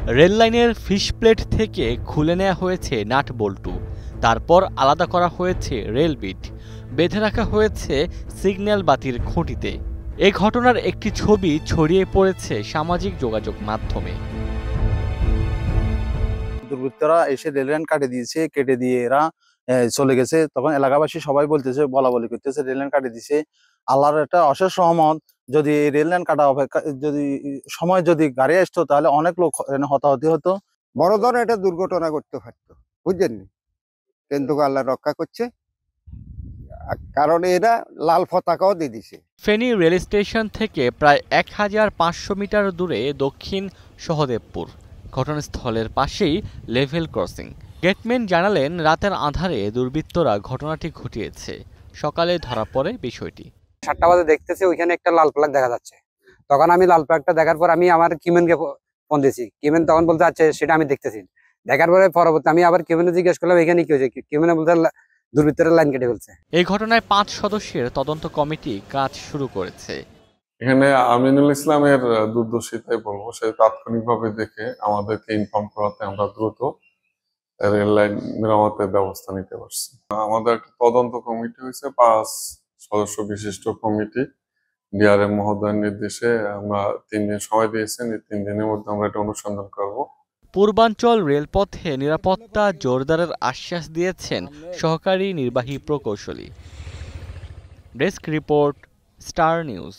Rail লাইনের fish plate থেকে খুলে নেওয়া হয়েছে নাট বল্টু, তারপর আলাদা করা হয়েছে রেল বিট, বেঁধে রাখা হয়েছে সিগন্যাল বাতির খুঁটিতে। এ ঘটনার একটি ছবি ছড়িয়ে পড়েছে সামাজিক যোগাযোগ মাধ্যমে। দুর্বৃত্তরা এসে রেল লাইন কেটে দিয়ে এরা চলে গেছে। তখন এলাকাবাসী সবাই বলতেছে, বলা বলি করতেছে রেল লাইন কাটে দিছে। আল্লাহর একটা অশেষ রহমত, যদি রেল লাইন কাটা অপেক্ষা যদি গাড়ি আসতো তাহলে অনেক লোক হতাহতি হতো। বড় ধরনের একটা দুর্ঘটনা করতে পারতো, বুঝলেন, কিন্তু আল্লাহ রক্ষা করছে, কারণ এরা লাল পতাকাও দিয়ে দিছে। ফেনী রেল স্টেশন থেকে প্রায় ১৫০০ মিটার দূরে দক্ষিণ সহদেবপুর। ঘটনাস্থলের পাশেই লেভেল ক্রসিং। গেটম্যান জানালেন, রাতের আঁধারে দুর্বৃত্তরা ঘটনাটি ঘটিয়েছে। সকালে ধরা পড়ে বিষয়টি। ৭টা বাজে দেখতেছি ওইখানে একটা লাল ফ্ল্যাগ দেখা যাচ্ছে। তখন আমি লাল ফ্ল্যাগটা দেখার পর আমি আমার কিমেনকে ফোন দিয়েছি। কিমেন তখন বলতে আছে সেটা আমি দেখতেছি। দেখার পরে পরবর্তী আমি আবার কিমেনে জিজ্ঞেস করলাম এখানে কি হয়েছে। কিমেনে বলতে দুর্বৃত্তরা লাইন কেটে ফেলছে। এই ঘটনায় ৫ সদস্যের তদন্ত কমিটি কাজ শুরু করেছে। এখানে আমিনুল ইসলামের দূরদর্শিতাই বলবো, সে তাৎক্ষণিকভাবে দেখে আমাদেরকে ইনফর্ম করাতে আমরা দ্রুত রেল লাইন মেরামতের ব্যবস্থা নিতে পারছি। আমাদের একটা তদন্ত কমিটি হয়েছে, ৫ সদস্য বিশিষ্ট কমিটি। ডিআরএম মহোদয়ের নির্দেশে আমরা ৩ দিন সময় দিয়েছেন। এই ৩ দিনের মধ্যে আমরা এটা অনুসন্ধান করব। পূর্বাঞ্চল রেলপথে নিরাপত্তা জোরদারের আশ্বাস দিয়েছেন সহকারী নির্বাহী প্রকৌশলী। Desk report, star news.